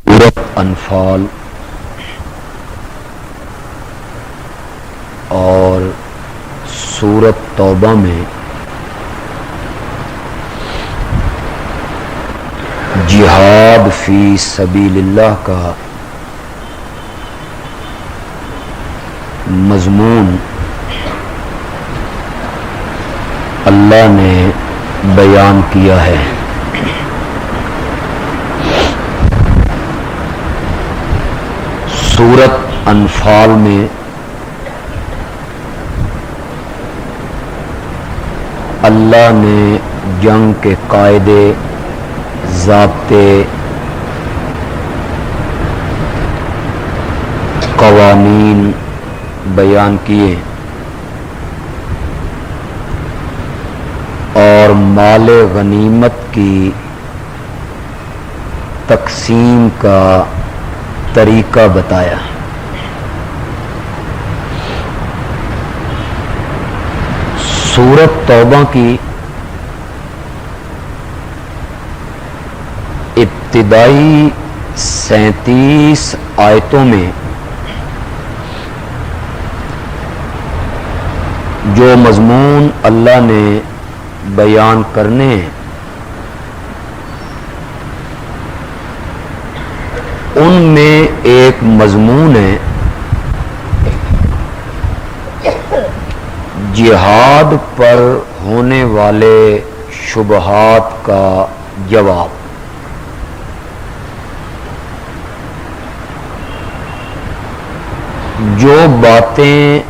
سورۃ انفال اور سورۃ توبہ میں جہاد فی سبیل اللہ کا مضمون اللہ نے بیان کیا ہے۔ سورۃ انفال میں اللہ نے جنگ کے قاعدے، ضابطے، قوانین بیان کیے اور مال غنیمت کی تقسیم کا طریقہ بتایا۔ سورۃ توبہ کی ابتدائی 37 آیتوں میں جو مضمون اللہ نے بیان کرنے ہیں ان میں ایک مضمون ہے جہاد پر ہونے والے شبہات کا جواب۔ جو باتیں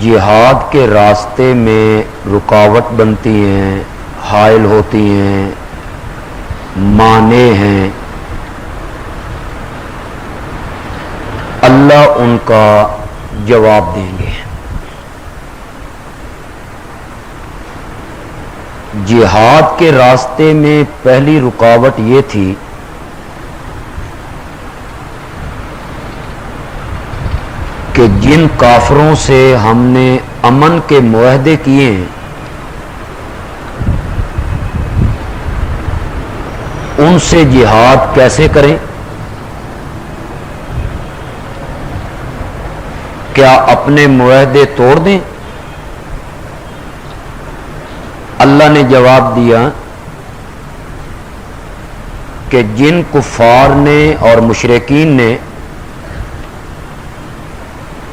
جہاد کے راستے میں رکاوٹ بنتی ہیں، حائل ہوتی ہیں، مانع ہیں، اللہ ان کا جواب دیں گے۔ جہاد کے راستے میں پہلی رکاوٹ یہ تھی کہ جن کافروں سے ہم نے امن کے معاہدے کیے ہیں ان سے جہاد کیسے کریں؟ کیا اپنے معاہدے توڑ دیں؟ اللہ نے جواب دیا کہ جن کفار نے اور مشرکین نے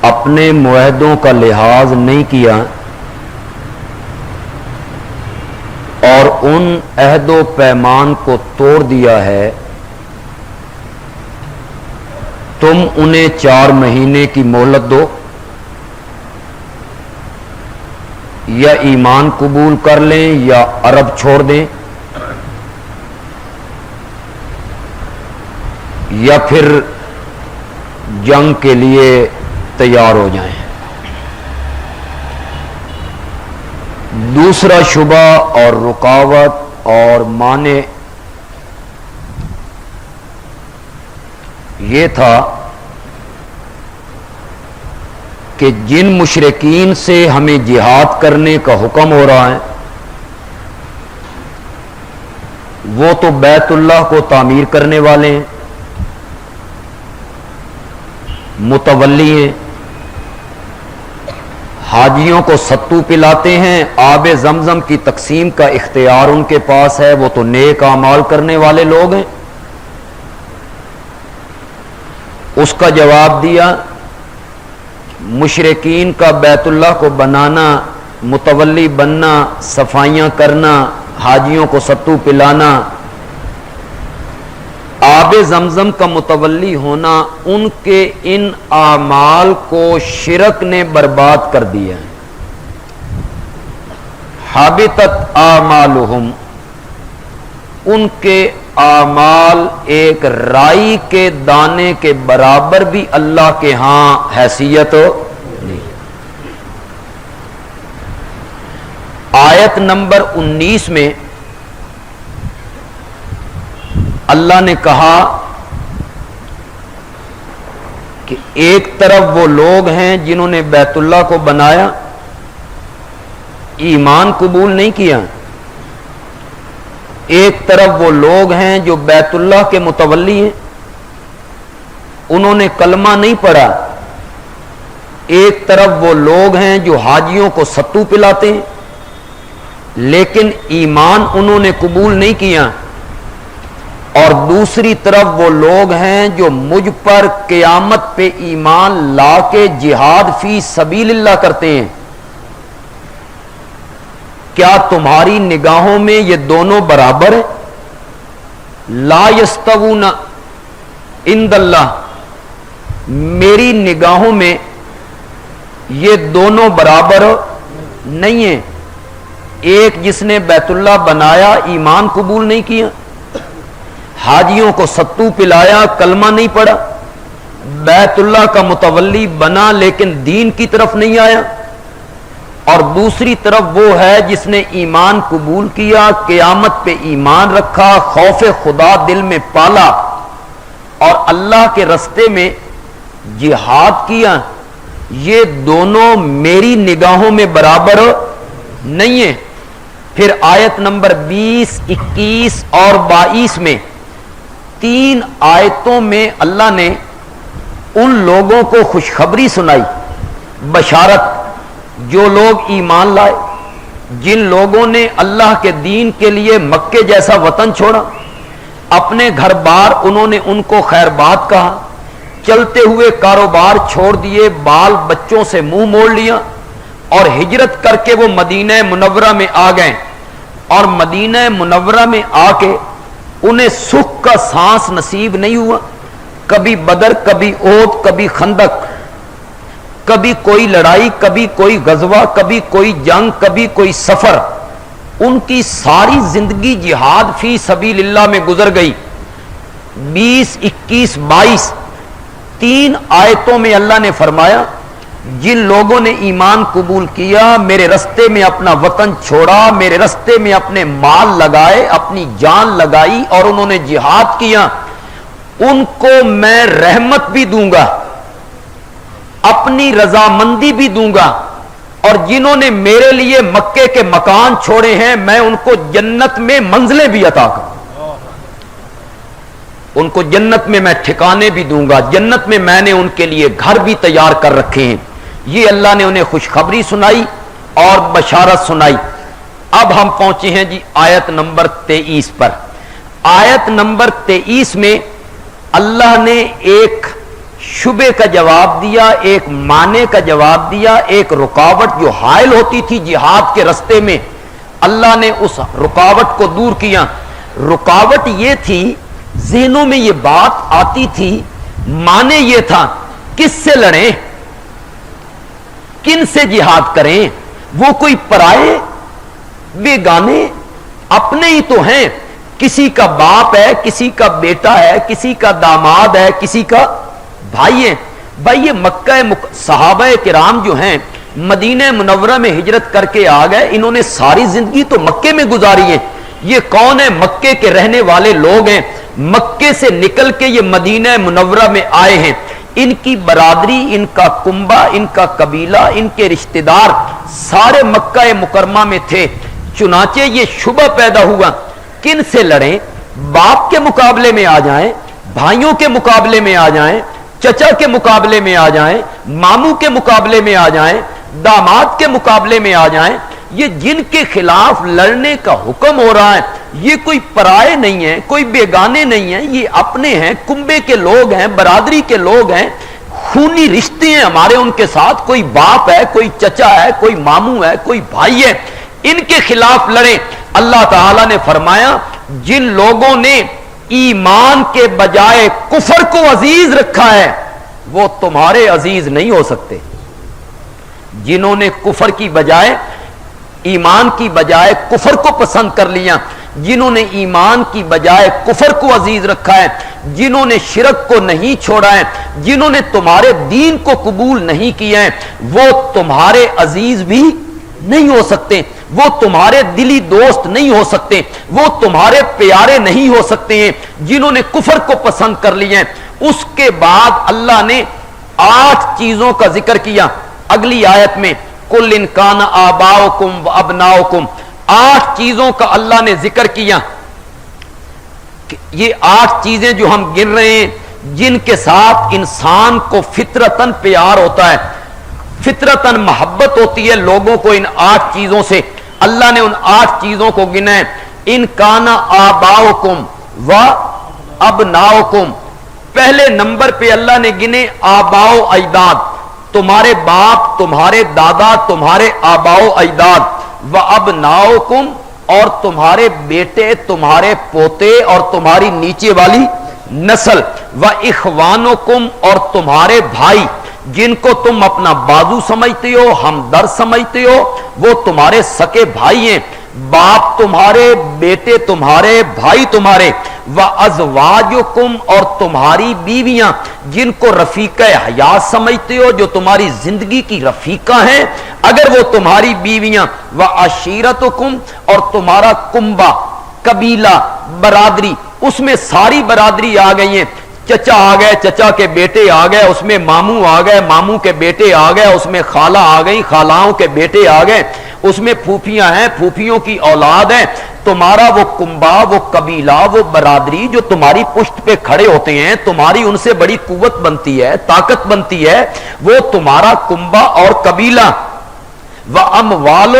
اپنے معاہدوں کا لحاظ نہیں کیا اور ان عہد و پیمان کو توڑ دیا ہے، تم انہیں 4 مہینے کی مہلت دو، یا ایمان قبول کر لیں یا عرب چھوڑ دیں، یا پھر جنگ کے لیے تیار ہو جائیں۔ دوسرا شبہ اور رکاوٹ اور مانع یہ تھا کہ جن مشرکین سے ہمیں جہاد کرنے کا حکم ہو رہا ہے وہ تو بیت اللہ کو تعمیر کرنے والے ہیں، متولی ہیں، حاجیوں کو ستو پلاتے ہیں، آب زمزم کی تقسیم کا اختیار ان کے پاس ہے، وہ تو نیک اعمال کرنے والے لوگ ہیں۔ اس کا جواب دیا مشرکین کا بیت اللہ کو بنانا، متولی بننا، صفائیاں کرنا، حاجیوں کو ستو پلانا، آب زمزم کا متولی ہونا، ان کے ان اعمال کو شرک نے برباد کر دیا۔ حبطت اعمالہم، ان کے اعمال ایک رائی کے دانے کے برابر بھی اللہ کے ہاں حیثیت نہیں۔ آیت نمبر 19 میں اللہ نے کہا کہ ایک طرف وہ لوگ ہیں جنہوں نے بیت اللہ کو بنایا، ایمان قبول نہیں کیا، ایک طرف وہ لوگ ہیں جو بیت اللہ کے متولی ہیں، انہوں نے کلمہ نہیں پڑھا، ایک طرف وہ لوگ ہیں جو حاجیوں کو ستو پلاتے ہیں لیکن ایمان انہوں نے قبول نہیں کیا، اور دوسری طرف وہ لوگ ہیں جو مجھ پر قیامت پہ ایمان لا کے جہاد فی سبیل اللہ کرتے ہیں۔ کیا تمہاری نگاہوں میں یہ دونوں برابر ہیں؟ لا یستوون عند اللہ، میری نگاہوں میں یہ دونوں برابر نہیں ہیں۔ ایک جس نے بیت اللہ بنایا ایمان قبول نہیں کیا، حاجیوں کو ستو پلایا کلمہ نہیں پڑھا، بیت اللہ کا متولی بنا لیکن دین کی طرف نہیں آیا، اور دوسری طرف وہ ہے جس نے ایمان قبول کیا، قیامت پہ ایمان رکھا، خوف خدا دل میں پالا اور اللہ کے رستے میں جہاد کیا، یہ دونوں میری نگاہوں میں برابر نہیں ہیں۔ پھر آیت نمبر 20، 21 اور 22 میں 3 آیتوں میں اللہ نے ان لوگوں کو خوشخبری سنائی، بشارت، جو لوگ ایمان لائے، جن لوگوں نے اللہ کے دین کے لیے مکے جیسا وطن چھوڑا، اپنے گھر بار انہوں نے ان کو خیر بات کہا، چلتے ہوئے کاروبار چھوڑ دیے، بال بچوں سے منہ موڑ لیا اور ہجرت کر کے وہ مدینہ منورہ میں آ گئے، اور مدینہ منورہ میں آ کے انہیں سکھ کا سانس نصیب نہیں ہوا، کبھی بدر، کبھی احد، کبھی خندق، کبھی کوئی لڑائی، کبھی کوئی غزوہ، کبھی کوئی جنگ، کبھی کوئی سفر، ان کی ساری زندگی جہاد فی سبیل اللہ میں گزر گئی۔ 20، 21، 22 3 آیتوں میں اللہ نے فرمایا جن لوگوں نے ایمان قبول کیا، میرے رستے میں اپنا وطن چھوڑا، میرے رستے میں اپنے مال لگائے، اپنی جان لگائی اور انہوں نے جہاد کیا، ان کو میں رحمت بھی دوں گا، اپنی رضامندی بھی دوں گا، اور جنہوں نے میرے لیے مکے کے مکان چھوڑے ہیں میں ان کو جنت میں منزلیں بھی عطا کروں، ان کو جنت میں میں ٹھکانے بھی دوں گا، جنت میں میں نے ان کے لیے گھر بھی تیار کر رکھے ہیں۔ یہ اللہ نے انہیں خوشخبری سنائی اور بشارت سنائی۔ اب ہم پہنچے ہیں جی آیت نمبر 23 پر۔ آیت نمبر 23 میں اللہ نے ایک شبے کا جواب دیا، ایک معنی کا جواب دیا، ایک رکاوٹ جو حائل ہوتی تھی جہاد کے رستے میں، اللہ نے اس رکاوٹ کو دور کیا۔ رکاوٹ یہ تھی، ذہنوں میں یہ بات آتی تھی، معنی یہ تھا کس سے لڑیں، کن سے جہاد کریں، وہ کوئی پرائے بیگانے اپنے ہی تو ہیں، کسی کا باپ ہے، کسی کا بیٹا ہے، کسی کا داماد ہے، کسی کا بھائی ہے۔ بھائی یہ مکہ صحابہ کرام جو ہیں مدینہ منورہ میں ہجرت کر کے آ گئے، انہوں نے ساری زندگی تو مکے میں گزاری ہے۔ یہ کون ہے؟ مکے کے رہنے والے لوگ ہیں، مکے سے نکل کے یہ مدینہ منورہ میں آئے ہیں، ان کی برادری، ان کا کنبہ، ان کا قبیلہ، ان کے رشتہ دار سارے مکہ مکرمہ میں تھے۔ چنانچہ یہ شبہ پیدا ہوا کن سے لڑیں، باپ کے مقابلے میں آ جائیں، بھائیوں کے مقابلے میں آ جائیں، چچا کے مقابلے میں آ جائیں، ماموں کے مقابلے میں آ جائیں، داماد کے مقابلے میں آ جائیں، یہ جن کے خلاف لڑنے کا حکم ہو رہا ہے یہ کوئی پرائے نہیں ہیں، کوئی بیگانے نہیں ہیں، یہ اپنے ہیں، کنبے کے لوگ ہیں، برادری کے لوگ ہیں، خونی رشتے ہیں ہمارے ان کے ساتھ، کوئی باپ ہے، کوئی چچا ہے، کوئی ماموں ہے، کوئی بھائی ہے، ان کے خلاف لڑیں۔ اللہ تعالی نے فرمایا جن لوگوں نے ایمان کے بجائے کفر کو عزیز رکھا ہے وہ تمہارے عزیز نہیں ہو سکتے۔ جنہوں نے کفر کی بجائے، ایمان کی بجائے کفر کو پسند کر لیا، جنہوں نے ایمان کی بجائے کفر کو عزیز رکھا ہے، جنہوں نے شرک کو نہیں چھوڑا ہے، جنہوں نے تمہارے دین کو قبول نہیں کیا ہے، وہ تمہارے عزیز بھی نہیں ہو سکتے، وہ تمہارے دلی دوست نہیں ہو سکتے، وہ تمہارے پیارے نہیں ہو سکتے ہیں جنہوں نے کفر کو پسند کر لیا ہے۔ اس کے بعد اللہ نے 8 چیزوں کا ذکر کیا اگلی آیت میں، کل ان کان آباؤکم و ابناؤکم، 8 چیزوں کا اللہ نے ذکر کیا۔ یہ 8 چیزیں جو ہم گن رہے ہیں جن کے ساتھ انسان کو فطرتاً پیار ہوتا ہے، فطرتاً محبت ہوتی ہے لوگوں کو ان 8 چیزوں سے. اللہ نے ان 8 چیزوں کو گنا ہے. ان کانا آباؤکم و ابناؤکم، پہلے نمبر پہ اللہ نے گنے آباؤ اجداد، تمہارے باپ، تمہارے دادا، تمہارے آباؤ اجداد، و ابناؤکم، اور تمہارے بیٹے، تمہارے پوتے اور تمہاری نیچے والی نسل، و اخوانکم، اور تمہارے بھائی جن کو تم اپنا بازو سمجھتے ہو، ہمدرد سمجھتے ہو، وہ تمہارے سکے بھائی ہیں. باپ تمہارے، بیٹے تمہارے، بھائی تمہارے. وَأَزْوَاجُكُمْ، اور تمہاری بیویاں جن کو رفیقہ حیات سمجھتے ہو، جو تمہاری زندگی کی رفیقہ ہیں اگر وہ تمہاری بیویاں. وَعَشِيرَتُكُمْ، اور تمہارا کنبہ، قبیلہ، برادری، اس میں ساری برادری آ گئی ہیں. چچا آ گئے، چچا کے بیٹے آ گئے، اس میں ماموں آ گئے، ماموں کے بیٹے آ گئے، اس میں خالہ آ گئی، خالاؤں کے بیٹے آ گئے، اس میں پھوپھیاں ہیں، پھوپھیوں کی اولاد ہیں. تمہارا وہ کنبہ، وہ قبیلہ، وہ برادری جو تمہاری پشت پہ کھڑے ہوتے ہیں، تمہاری ان سے بڑی قوت بنتی ہے، طاقت بنتی ہے، وہ تمہارا کنبہ اور قبیلہ. وَأَمْوَالُ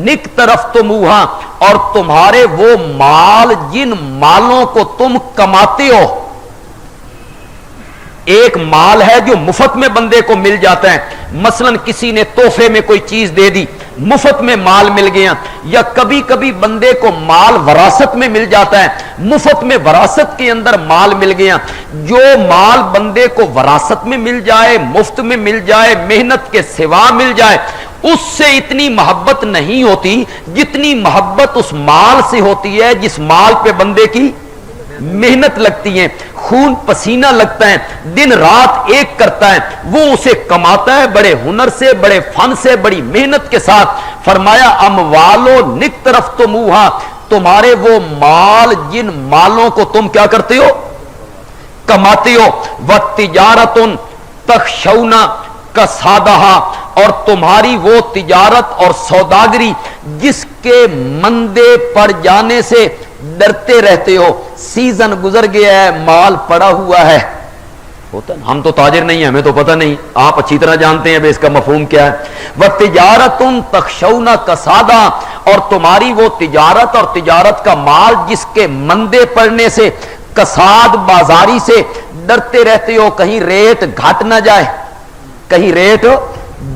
نِقْتَرَفْتُمُوهَا، اور تمہارے وہ مال جن مالوں کو تم کماتے ہو. ایک مال ہے جو مفت میں بندے کو مل جاتا ہے، مثلا کسی نے تحفے میں کوئی چیز دے دی، مفت میں مال مل گیا. یا کبھی کبھی بندے کو مال وراثت میں مل جاتا ہے، مفت میں وراثت کے اندر مال مل گیا. جو مال بندے کو وراثت میں مل جائے، مفت میں مل جائے، محنت کے سوا مل جائے، اس سے اتنی محبت نہیں ہوتی جتنی محبت اس مال سے ہوتی ہے جس مال پہ بندے کی محنت لگتی ہے، خون پسینہ لگتا ہے، دن رات ایک کرتا ہے، وہ اسے کماتا ہے بڑے ہنر سے، بڑے فن سے، بڑی محنت کے ساتھ. فرمایا اموالو نقترفتموہا، تمہارے وہ مال جن مالوں کو تم کیا کرتے ہو، کماتے ہو. وَتِجَارَةٌ تَخْشَوْنَ کَسَادَہَا، اور تمہاری وہ تجارت اور سوداگری جس کے مندے پڑ جانے سے ڈرتے رہتے ہو. سیزن گزر گیا ہے، مال پڑا ہوا ہے. ہوتا ہم تو تاجر نہیں ہیں، ہمیں تو پتہ نہیں، آپ اچھی طرح جانتے ہیں اس کا مفہوم کیا ہے. وَتِجَارَةٌ تَخْشَوْنَ کَسَادَہَا، اور تمہاری وہ تجارت اور تجارت کا مال جس کے مندے پڑنے سے، کساد بازاری سے ڈرتے رہتے ہو، کہیں ریٹ گھٹ نہ جائے، کہیں ریٹ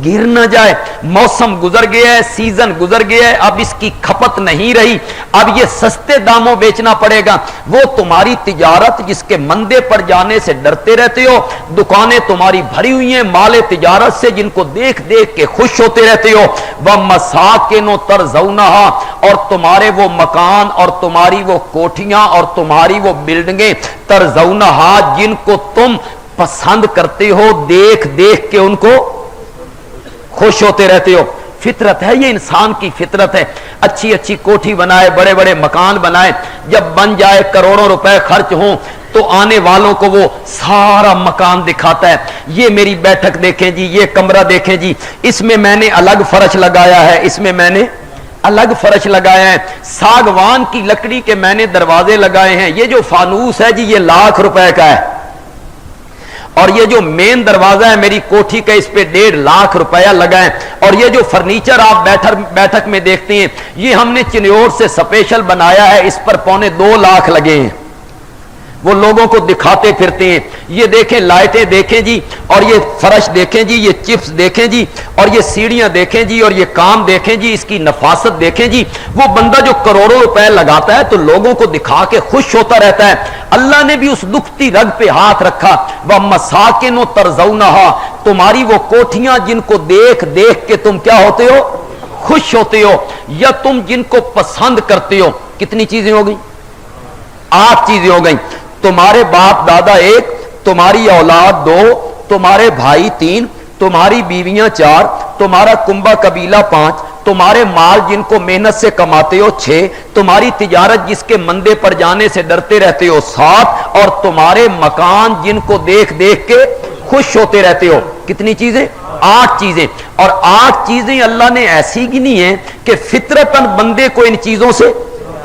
گر نہ جائے. موسم گزر گیا ہے، سیزن گزر گیا ہے، اب اس کی کھپت نہیں رہی، اب یہ سستے داموں بیچنا پڑے گا. وہ تمہاری تجارت جس کے مندے پر جانے سے ڈرتے رہتے ہو، دکانیں تمہاری بھری ہوئی ہیں مال تجارت سے جن کو دیکھ دیکھ کے خوش ہوتے رہتے ہو. وَمَسَاكِنُ تَرْضَوْنَهَا، اور تمہارے وہ مکان اور تمہاری وہ کوٹھیاں اور تمہاری وہ بلڈنگیں، تَرْضَوْنَهَا، جن کو تم پسند کرتے ہو، دیکھ دیکھ کے ان کو خوش ہوتے رہتے ہو. فطرت ہے یہ، انسان کی فطرت ہے. اچھی اچھی کوٹھی بنائے، بڑے بڑے مکان بنائے، جب بن جائے کروڑوں روپے خرچ ہوں تو آنے والوں کو وہ سارا مکان دکھاتا ہے. یہ میری بیٹھک دیکھیں جی، یہ کمرہ دیکھیں جی، اس میں میں نے الگ فرش لگایا ہے، اس میں میں نے الگ فرش لگایا ہے، ساگوان کی لکڑی کے میں نے دروازے لگائے ہیں، یہ جو فانوس ہے جی یہ لاکھ روپے کا ہے، اور یہ جو مین دروازہ ہے میری کوٹھی کا اس پہ 1.5 لاکھ روپیہ لگا ہے، اور یہ جو فرنیچر آپ بیٹھک میں دیکھتے ہیں یہ ہم نے چنیور سے سپیشل بنایا ہے، اس پر 2.25 لاکھ لگے ہیں. وہ لوگوں کو دکھاتے پھرتے ہیں. یہ دیکھیں لائٹیں دیکھیں جی، اور یہ فرش دیکھیں جی، یہ چپس دیکھیں جی، اور یہ سیڑھیاں دیکھیں جی، اور یہ کام دیکھیں جی، اس کی نفاست دیکھیں جی. وہ بندہ جو کروڑوں روپے لگاتا ہے تو لوگوں کو دکھا کے خوش ہوتا رہتا ہے. اللہ نے بھی اس دکھتی رگ پہ ہاتھ رکھا. وَمَسَاكِنُ تَرْضَوْنَهَا، تمہاری وہ کوٹھیاں جن کو دیکھ دیکھ کے تم کیا ہوتے ہو، خوش ہوتے ہو، یا تم جن کو پسند کرتے ہو. کتنی چیزیں ہو گئی؟ 8 چیزیں ہو گئیں. تمہارے باپ دادا 1، تمہاری اولاد 2، تمہارے بھائی 3، تمہاری بیویاں 4، تمہارا کنبہ قبیلہ 5، تمہارے مال جن کو محنت سے کماتے ہو 6، تمہاری تجارت جس کے مندے پر جانے سے ڈرتے رہتے ہو 7، اور تمہارے مکان جن کو دیکھ دیکھ کے خوش ہوتے رہتے ہو. کتنی چیزیں؟ 8 چیزیں. اور 8 چیزیں اللہ نے ایسی گنی ہیں کہ فطرتاً بندے کو ان چیزوں سے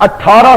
18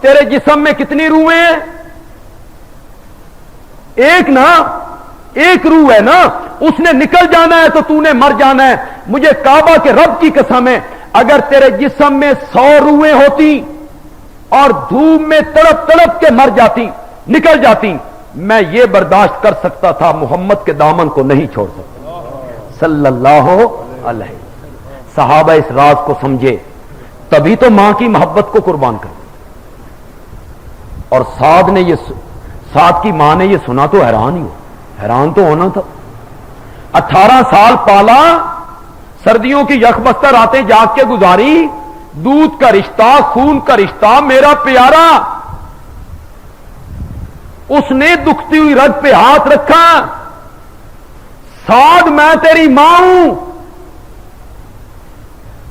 تیرے جسم میں کتنی روحیں ہیں؟ ایک نا، ایک روح ہے نا، اس نے نکل جانا ہے تو تو نے مر جانا ہے۔ مجھے کعبہ کے رب کی قسم ہے، اگر تیرے جسم میں 100 روحیں ہوتی اور دھوپ میں تڑپ تڑپ کے مر جاتی، نکل جاتی، میں یہ برداشت کر سکتا تھا، محمد کے دامن کو نہیں چھوڑ سکتا صلی اللہ علیہ۔ صحابہ اس راز کو سمجھے، تبھی تو ماں کی محبت کو قربان کر۔ اور سعد کی ماں نے یہ سنا تو حیران تو ہونا تھا۔ 18 سال پالا، سردیوں کی یک بستر راتیں جاگ کے گزاری، دودھ کا رشتہ، خون کا رشتہ، میرا پیارا، اس نے دکھتی ہوئی رگ پہ ہاتھ رکھا، سعد میں تیری ماں ہوں،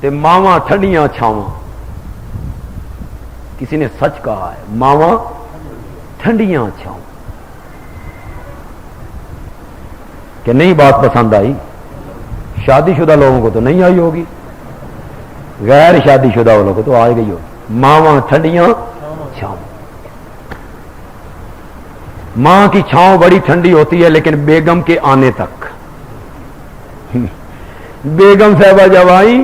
تے ماواں ٹھنڈیاں چھاواں۔ کسی نے سچ کہا ہے، ماواں ٹھنڈیاں چھاواں۔ کہ نہیں بات پسند آئی؟ شادی شدہ لوگوں کو تو نہیں آئی ہوگی، غیر شادی شدہ والوں کو تو آ گئی ہوگی۔ ماواں ٹھنڈیاں چھاواں۔ ماں کی چھاؤں بڑی ٹھنڈی ہوتی ہے، لیکن بیگم کے آنے تک۔ بیگم صاحبہ جب آئی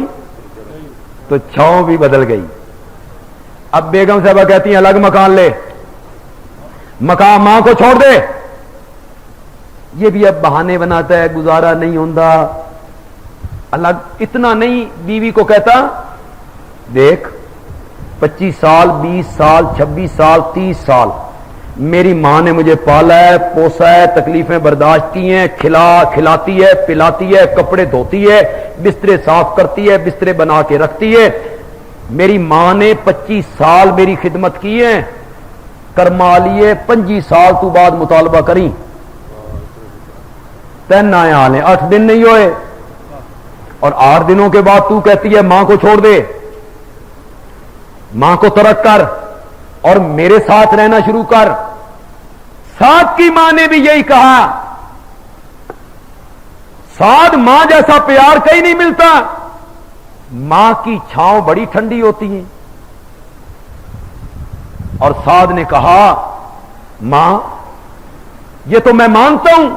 تو چھاؤں بھی بدل گئی۔ اب بیگم صاحبہ کہتی ہیں الگ مکان لے، مکان ماں کو چھوڑ دے۔ یہ بھی اب بہانے بناتا ہے، گزارا نہیں ہوتا، الگ اتنا نہیں۔ بیوی کو کہتا دیکھ 25 سال 20 سال 26 سال 30 سال میری ماں نے مجھے پالا ہے، پوسا ہے، تکلیفیں برداشت کی ہیں، کھلاتی ہے، پلاتی ہے، کپڑے دھوتی ہے، بسترے صاف کرتی ہے، بسترے بنا کے رکھتی ہے۔ میری ماں نے 25 سال میری خدمت کی ہے، کرما لیے 25 سال تو بعد مطالبہ کری، 3 آئے حال ہیں، 8 دن نہیں ہوئے، اور 8 دنوں کے بعد تو کہتی ہے ماں کو چھوڑ دے، ماں کو ترک کر اور میرے ساتھ رہنا شروع کر۔ سعد کی ماں نے بھی یہی کہا۔ سعد ماں جیسا پیار کہیں نہیں ملتا، ماں کی چھاؤں بڑی ٹھنڈی ہوتی ہے۔ اور سعد نے کہا ماں، یہ تو میں مانتا ہوں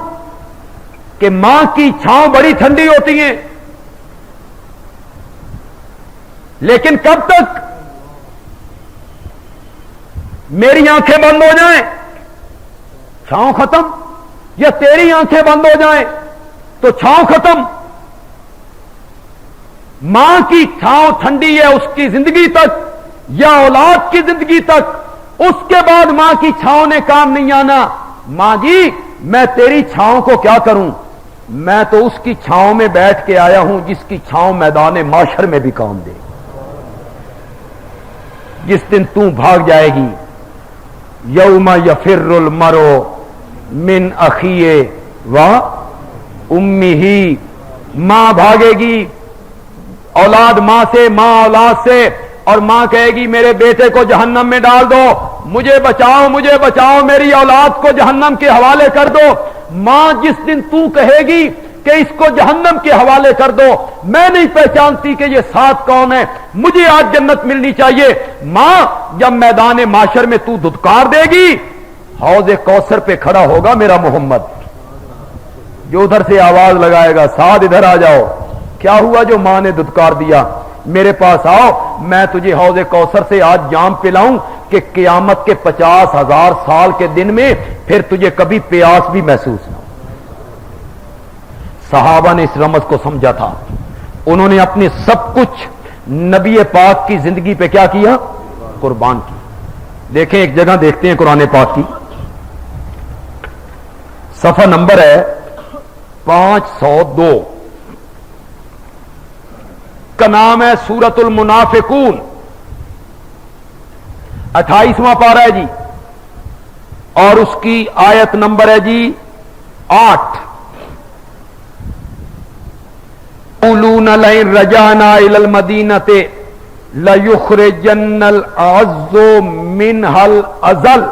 کہ ماں کی چھاؤں بڑی ٹھنڈی ہوتی ہیں، لیکن کب تک؟ میری آنکھیں بند ہو جائیں چھاؤں ختم، یا تیری آنکھیں بند ہو جائیں تو چھاؤں ختم۔ ماں کی چھاؤں ٹھنڈی ہے اس کی زندگی تک یا اولاد کی زندگی تک، اس کے بعد ماں کی چھاؤں نے کام نہیں آنا۔ ماں جی میں تیری چھاؤں کو کیا کروں، میں تو اس کی چھاؤں میں بیٹھ کے آیا ہوں جس کی چھاؤں میدان معاشر میں بھی کام دے۔ جس دن تو بھاگ جائے گی، یوم یفر المرء من اخیہ و امہ، ماں بھاگے گی، اولاد ماں سے، ماں اولاد سے، اور ماں کہے گی میرے بیٹے کو جہنم میں ڈال دو، مجھے بچاؤ مجھے بچاؤ، میری اولاد کو جہنم کے حوالے کر دو۔ ماں جس دن تو کہے گی کہ اس کو جہنم کے حوالے کر دو، میں نہیں پہچانتی کہ یہ ساتھ کون ہے، مجھے آج جنت ملنی چاہیے، ماں جب میدان معاشر میں تو دھتکار دے گی، حوض کوثر پہ کھڑا ہوگا میرا محمد، جو ادھر سے آواز لگائے گا سعد ادھر آ جاؤ، کیا ہوا جو ماں نے دھتکار دیا، میرے پاس آؤ، میں تجھے حوض کوثر سے آج جام پلاؤں کہ قیامت کے 50,000 سال کے دن میں پھر تجھے کبھی پیاس بھی محسوس نہ ہو۔ صحابہ نے اس رمز کو سمجھا تھا، انہوں نے اپنے سب کچھ نبی پاک کی زندگی پہ کیا کیا؟ قربان کی۔ دیکھیں ایک جگہ دیکھتے ہیں قرآن پاک کی، صفحہ نمبر ہے 502 کا نام ہے سورۃ المنافقون، 28واں پارہ ہے جی، اور اس کی آیت نمبر ہے جی 8۔ يقولون لئن رجعنا الى المدينة ليخرجن الأعز منها الأذل۔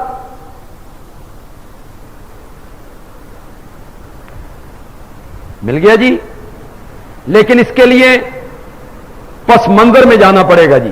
مل گیا جی، لیکن اس کے لیے پس منظر میں جانا پڑے گا جی۔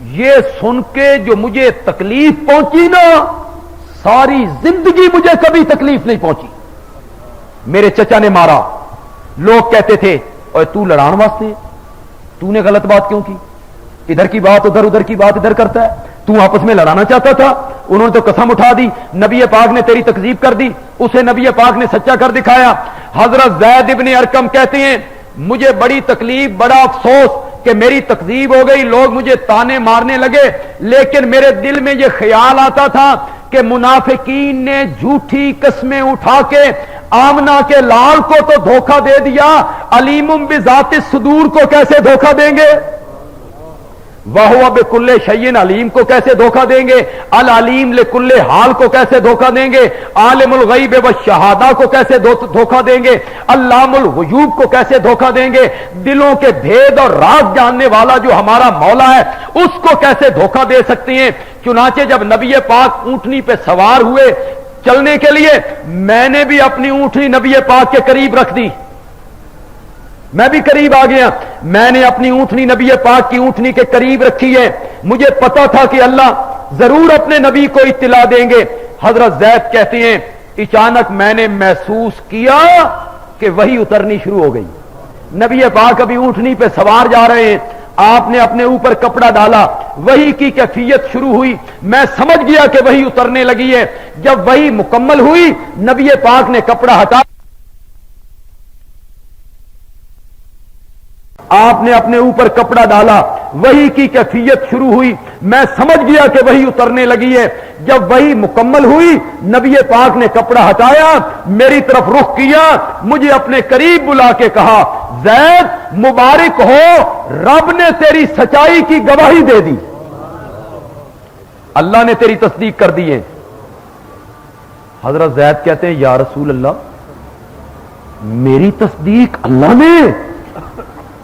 یہ سن کے جو مجھے تکلیف پہنچی نا، ساری زندگی مجھے کبھی تکلیف نہیں پہنچی۔ میرے چچا نے مارا، لوگ کہتے تھے اور تو لڑان واسطے، تو نے غلط بات کیوں کی، ادھر کی بات ادھر، ادھر کی بات ادھر کرتا ہے، تو آپس میں لڑانا چاہتا تھا۔ انہوں نے تو قسم اٹھا دی، نبی پاک نے تیری تکذیب کر دی، اسے نبی پاک نے سچا کر دکھایا۔ حضرت زید ابن ارقم کہتے ہیں مجھے بڑی تکلیف، بڑا افسوس کہ میری تکذیب ہو گئی، لوگ مجھے تانے مارنے لگے، لیکن میرے دل میں یہ خیال آتا تھا کہ منافقین نے جھوٹی قسمیں اٹھا کے آمنہ کے لال کو تو دھوکہ دے دیا، علیم بذات الصدور کو کیسے دھوکہ دیں گے، وَهُوَ بِكُلِّ شَيْءٍ علیم کو کیسے دھوکہ دیں گے، العلیم لِكُلِّ حال کو کیسے دھوکہ دیں گے، عالم الغیب والشہادہ کو کیسے دھوکہ دیں گے، علام الغیوب کو کیسے دھوکہ دیں گے، دلوں کے بھید اور راز جاننے والا جو ہمارا مولا ہے اس کو کیسے دھوکہ دے سکتے ہیں۔ چنانچہ جب نبی پاک اونٹنی پہ سوار ہوئے چلنے کے لیے، میں نے بھی اپنی اونٹنی نبی پاک کے قریب رکھ دی، میں بھی قریب آ گیا، میں نے اپنی اونٹنی نبی پاک کی اونٹنی کے قریب رکھی ہے، مجھے پتا تھا کہ اللہ ضرور اپنے نبی کو اطلاع دیں گے۔ حضرت زید کہتے ہیں اچانک میں نے محسوس کیا کہ وحی اترنی شروع ہو گئی، نبی پاک ابھی اونٹنی پہ سوار جا رہے ہیں، آپ نے اپنے اوپر کپڑا ڈالا، وحی کی کیفیت شروع ہوئی، میں سمجھ گیا کہ وحی اترنے لگی ہے۔ جب وحی مکمل ہوئی، نبی پاک نے کپڑا ہٹا، آپ نے اپنے اوپر کپڑا ڈالا، وحی کی کیفیت شروع ہوئی، میں سمجھ گیا کہ وحی اترنے لگی ہے۔ جب وحی مکمل ہوئی، نبی پاک نے کپڑا ہٹایا، میری طرف رخ کیا، مجھے اپنے قریب بلا کے کہا زید مبارک ہو، رب نے تیری سچائی کی گواہی دے دی، اللہ نے تیری تصدیق کر دی ہے۔ حضرت زید کہتے ہیں یا رسول اللہ میری تصدیق اللہ نے؟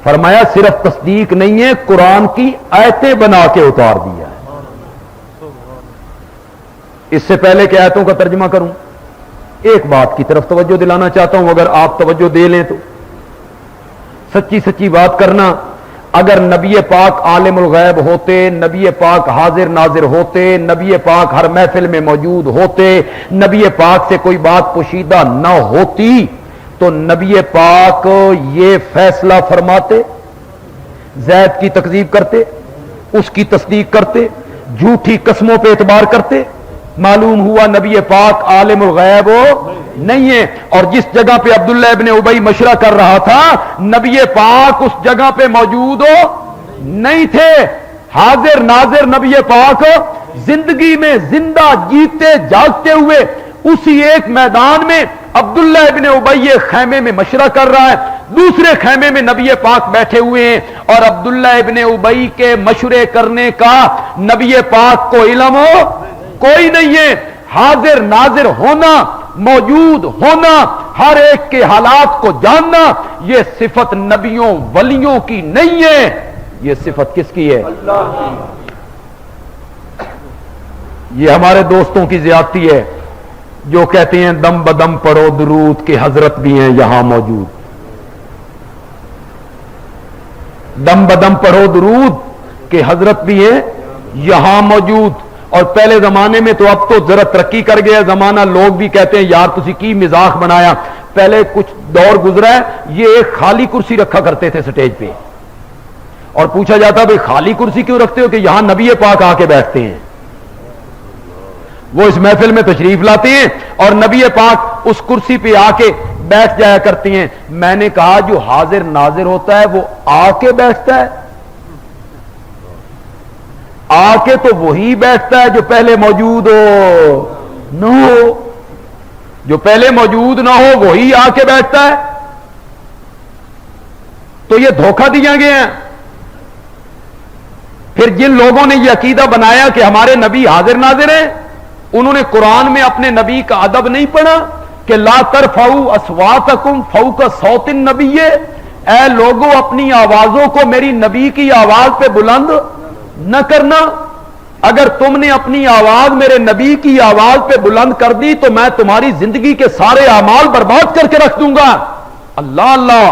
فرمایا صرف تصدیق نہیں ہے، قرآن کی آیتیں بنا کے اتار دیا ہے۔ اس سے پہلے کہ آیتوں کا ترجمہ کروں، ایک بات کی طرف توجہ دلانا چاہتا ہوں، اگر آپ توجہ دے لیں تو سچی سچی بات کرنا۔ اگر نبی پاک عالم الغیب ہوتے، نبی پاک حاضر ناظر ہوتے، نبی پاک ہر محفل میں موجود ہوتے، نبی پاک سے کوئی بات پوشیدہ نہ ہوتی تو نبی پاک یہ فیصلہ فرماتے، زید کی تکذیب کرتے، اس کی تصدیق کرتے، جھوٹی قسموں پہ اعتبار کرتے؟ معلوم ہوا نبی پاک عالم الغیب نہیں ہے، اور جس جگہ پہ عبداللہ ابن ابی مشورہ کر رہا تھا نبی پاک اس جگہ پہ موجود نہیں تھے۔ حاضر ناظر نبی پاک زندگی میں زندہ جیتے جاگتے ہوئے اسی ایک میدان میں عبداللہ ابن ابی خیمے میں مشورہ کر رہا ہے، دوسرے خیمے میں نبی پاک بیٹھے ہوئے ہیں، اور عبداللہ ابن ابی کے مشورے کرنے کا نبی پاک کو علم کوئی نہیں ہے۔ حاضر ناظر ہونا، موجود ہونا، ہر ایک کے حالات کو جاننا، یہ صفت نبیوں ولیوں کی نہیں ہے، یہ صفت کس کی ہے؟ اللہ کی۔ یہ ہمارے دوستوں کی زیادتی ہے جو کہتے ہیں دم بدم پڑھو درود کہ حضرت بھی ہیں یہاں موجود، دم بدم پڑھو درود کہ حضرت بھی ہیں یہاں موجود۔ اور پہلے زمانے میں تو، اب تو ذرا ترقی کر گیا زمانہ، لوگ بھی کہتے ہیں یار تسی کی مزاق بنایا، پہلے کچھ دور گزرا ہے یہ ایک خالی کرسی رکھا کرتے تھے سٹیج پہ، اور پوچھا جاتا بھئی خالی کرسی کیوں رکھتے ہو؟ کہ یہاں نبی پاک آ کے بیٹھتے ہیں، وہ اس محفل میں تشریف لاتے ہیں اور نبی پاک اس کرسی پہ آ کے بیٹھ جایا کرتے ہیں۔ میں نے کہا جو حاضر ناظر ہوتا ہے وہ آ کے بیٹھتا ہے؟ آ کے تو وہی بیٹھتا ہے جو پہلے موجود نہ ہو، جو پہلے موجود نہ ہو وہی آ کے بیٹھتا ہے، تو یہ دھوکہ دیا گیا ہے۔ پھر جن لوگوں نے یہ عقیدہ بنایا کہ ہمارے نبی حاضر ناظر ہیں، انہوں نے قرآن میں اپنے نبی کا ادب نہیں پڑھا کہ لا ترفعوا اصواتکم فوق صوت النبی، اے لوگوں اپنی آوازوں کو میری نبی کی آواز پہ بلند نہ کرنا، اگر تم نے اپنی آواز میرے نبی کی آواز پہ بلند کر دی تو میں تمہاری زندگی کے سارے اعمال برباد کر کے رکھ دوں گا۔ اللہ اللہ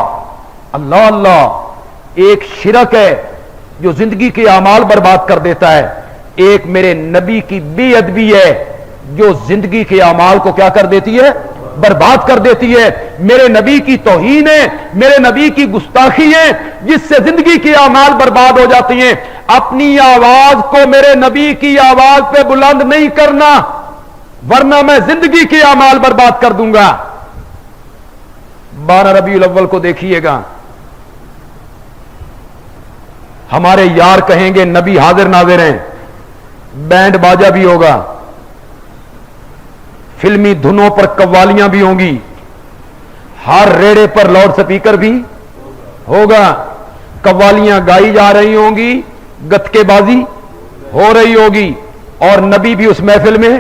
اللہ اللہ، ایک شرک ہے جو زندگی کے اعمال برباد کر دیتا ہے، ایک میرے نبی کی بے ادبی ہے جو زندگی کے اعمال کو کیا کر دیتی ہے؟ برباد کر دیتی ہے۔ میرے نبی کی توہین ہے، میرے نبی کی گستاخی ہے جس سے زندگی کے اعمال برباد ہو جاتی ہیں۔ اپنی آواز کو میرے نبی کی آواز پہ بلند نہیں کرنا، ورنہ میں زندگی کے اعمال برباد کر دوں گا۔ 12 ربیع الاول کو دیکھیے گا، ہمارے یار کہیں گے نبی حاضر ناظر ہیں، بینڈ باجا بھی ہوگا، فلمی دھنوں پر قوالیاں بھی ہوں گی، ہر ریڑے پر لاؤڈ سپیکر بھی ہوگا، قوالیاں گائی جا رہی ہوں گی، گتکے بازی ہو رہی ہوگی، اور نبی بھی اس محفل میں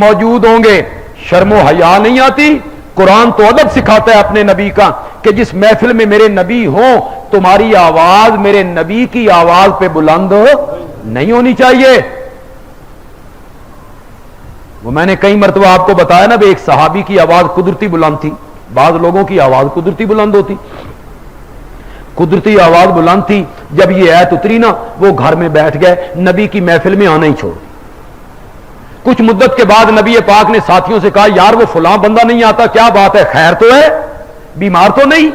موجود ہوں گے۔ شرم و حیا نہیں آتی؟ قرآن تو ادب سکھاتا ہے اپنے نبی کا کہ جس محفل میں میرے نبی ہوں تمہاری آواز میرے نبی کی آواز پہ بلند نہیں ہونی چاہیے۔ وہ میں نے کئی مرتبہ آپ کو بتایا نا، ایک صحابی کی آواز قدرتی بلند تھی، بعض لوگوں کی آواز قدرتی بلند ہوتی، قدرتی آواز بلند تھی۔ جب یہ آیت اتری نا وہ گھر میں بیٹھ گئے، نبی کی محفل میں آنا ہی چھوڑ۔ کچھ مدت کے بعد نبی پاک نے ساتھیوں سے کہا یار وہ فلاں بندہ نہیں آتا، کیا بات ہے؟ خیر تو ہے؟ بیمار تو نہیں؟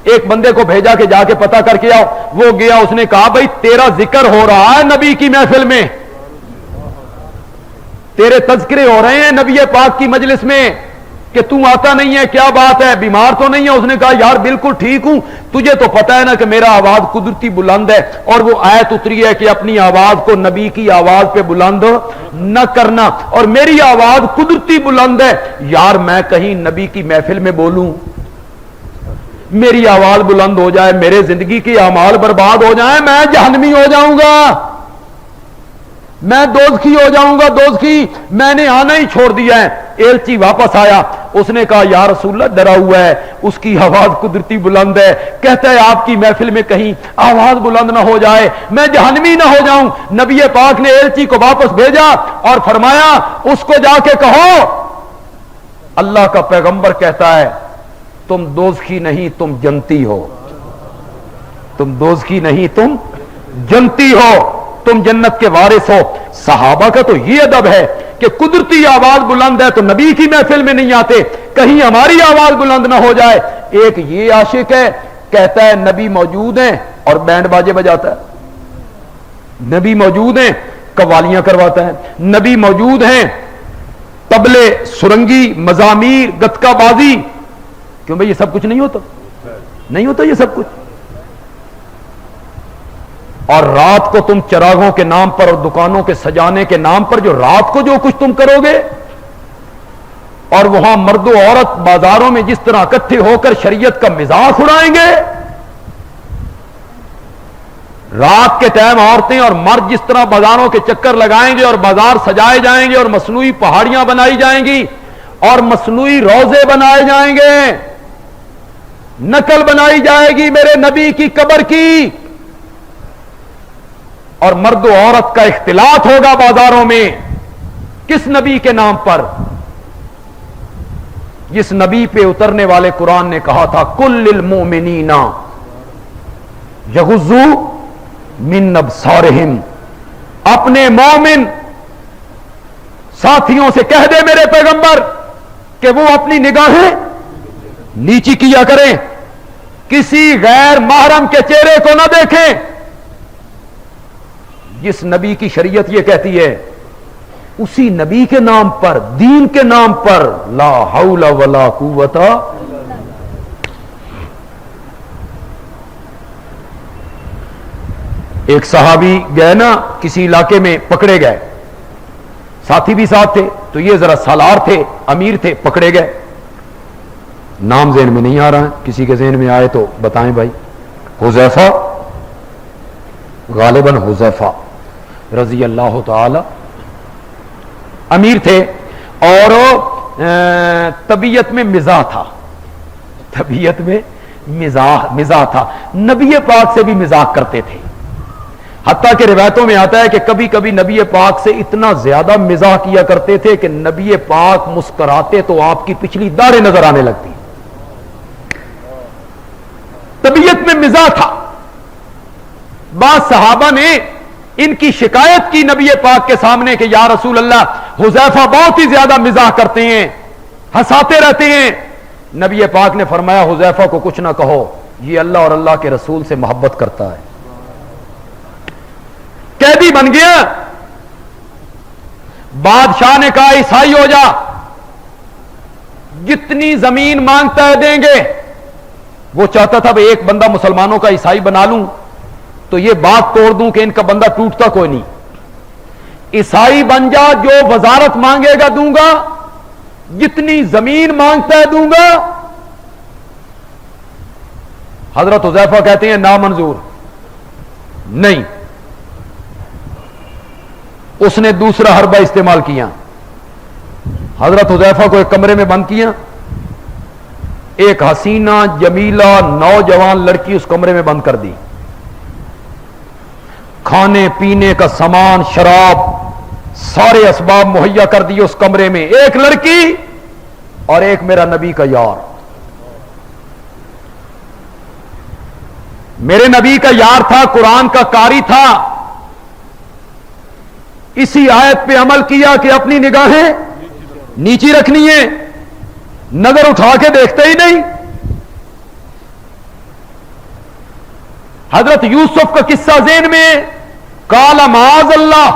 ایک بندے کو بھیجا کہ جا کے پتہ کر کے آؤ۔ وہ گیا، اس نے کہا بھائی تیرا ذکر ہو رہا ہے نبی کی محفل میں، تیرے تذکرے ہو رہے ہیں نبی پاک کی مجلس میں کہ تو آتا نہیں ہے، کیا بات ہے؟ بیمار تو نہیں ہے؟ اس نے کہا یار بالکل ٹھیک ہوں، تجھے تو پتا ہے نا کہ میرا آواز قدرتی بلند ہے، اور وہ آیت اتری ہے کہ اپنی آواز کو نبی کی آواز پہ بلند نہ کرنا، اور میری آواز قدرتی بلند ہے۔ یار میں کہیں نبی کی محفل میں بولوں، میری آواز بلند ہو جائے، میرے زندگی کے اعمال برباد ہو جائیں، میں جہنمی ہو جاؤں گا، میں دوزخی ہو جاؤں گا، دوزخی۔ میں نے آنا ہی چھوڑ دیا ہے۔ ایلچی واپس آیا، اس نے کہا یا رسول اللہ ڈرا ہوا ہے، اس کی آواز قدرتی بلند ہے، کہتا ہے آپ کی محفل میں کہیں آواز بلند نہ ہو جائے، میں جہنمی نہ ہو جاؤں۔ نبی پاک نے ایلچی کو واپس بھیجا اور فرمایا اس کو جا کے کہو اللہ کا پیغمبر کہتا ہے تم دوزخی نہیں تم جنتی ہو، تم دوزخی نہیں تم جنتی ہو، تم جنت کے وارث ہو۔ صحابہ کا تو یہ ادب ہے کہ قدرتی آواز بلند ہے تو نبی کی محفل میں نہیں آتے، کہیں ہماری آواز بلند نہ ہو جائے۔ ایک یہ عاشق ہے کہتا ہے نبی موجود ہیں اور بینڈ باجے بجاتا ہے، نبی موجود ہیں قوالیاں کرواتا ہے، نبی موجود ہیں طبلے، سرنگی، مزامیر، گتکا بازی۔ کیوں بھائی یہ سب کچھ نہیں ہوتا؟ نہیں ہوتا یہ سب کچھ؟ اور رات کو تم چراغوں کے نام پر اور دکانوں کے سجانے کے نام پر جو رات کو جو کچھ تم کرو گے، اور وہاں مرد و عورت بازاروں میں جس طرح اکٹھے ہو کر شریعت کا مذاق اڑائیں گے، رات کے ٹائم عورتیں اور مرد جس طرح بازاروں کے چکر لگائیں گے اور بازار سجائے جائیں گے اور مصنوعی پہاڑیاں بنائی جائیں گی اور مصنوعی روزے بنائے جائیں گے، نقل بنائی جائے گی میرے نبی کی قبر کی، اور مرد و عورت کا اختلاط ہوگا بازاروں میں، کس نبی کے نام پر؟ جس نبی پہ اترنے والے قرآن نے کہا تھا کل للمؤمنین یغضوا من ابصارہم، اپنے مومن ساتھیوں سے کہہ دے میرے پیغمبر کہ وہ اپنی نگاہیں نیچی کیا کریں، کسی غیر محرم کے چہرے کو نہ دیکھیں۔ جس نبی کی شریعت یہ کہتی ہے اسی نبی کے نام پر، دین کے نام پر لا حول ولا قوت۔ ایک صحابی گئے نا کسی علاقے میں، پکڑے گئے، ساتھی بھی ساتھ تھے، تو یہ ذرا سالار تھے، امیر تھے، پکڑے گئے۔ نام ذہن میں نہیں آ رہا ہے، کسی کے ذہن میں آئے تو بتائیں بھائی۔ حذیفہ، غالباً حذیفہ رضی اللہ تعالی، امیر تھے اور طبیعت میں مزاح تھا، طبیعت میں مزاح تھا، نبی پاک سے بھی مزاح کرتے تھے، حتیٰ کہ روایتوں میں آتا ہے کہ کبھی کبھی نبی پاک سے اتنا زیادہ مزاح کیا کرتے تھے کہ نبی پاک مسکراتے تو آپ کی پچھلی داڑھیں نظر آنے لگتی، طبیعت میں مزاح تھا۔ بعض صحابہ نے ان کی شکایت کی نبی پاک کے سامنے کہ یا رسول اللہ حذیفہ بہت ہی زیادہ مزاح کرتے ہیں، ہنساتے رہتے ہیں. نبی پاک نے فرمایا حذیفہ کو کچھ نہ کہو، یہ اللہ اور اللہ کے رسول سے محبت کرتا ہے. قیدی بن گیا. بادشاہ نے کہا عیسائی ہو جا، جتنی زمین مانگتا ہے دیں گے. وہ چاہتا تھا ایک بندہ مسلمانوں کا عیسائی بنا لوں تو یہ بات توڑ دوں کہ ان کا بندہ ٹوٹتا کوئی نہیں. عیسائی بن جا، جو وزارت مانگے گا دوں گا، جتنی زمین مانگتا ہے دوں گا. حضرت حذیفہ کہتے ہیں نامنظور نہیں. اس نے دوسرا حربہ استعمال کیا. حضرت حذیفہ کو ایک کمرے میں بند کیا. ایک حسینہ جمیلہ نوجوان لڑکی اس کمرے میں بند کر دی. کھانے پینے کا سامان، شراب، سارے اسباب مہیا کر دیے اس کمرے میں. ایک لڑکی اور ایک میرا نبی کا یار. میرے نبی کا یار تھا، قرآن کا قاری تھا. اسی آیت پہ عمل کیا کہ اپنی نگاہیں نیچی رکھنی ہے، نظر اٹھا کے دیکھتے ہی نہیں. حضرت یوسف کا قصہ ذہن میں، قال معاذ اللہ،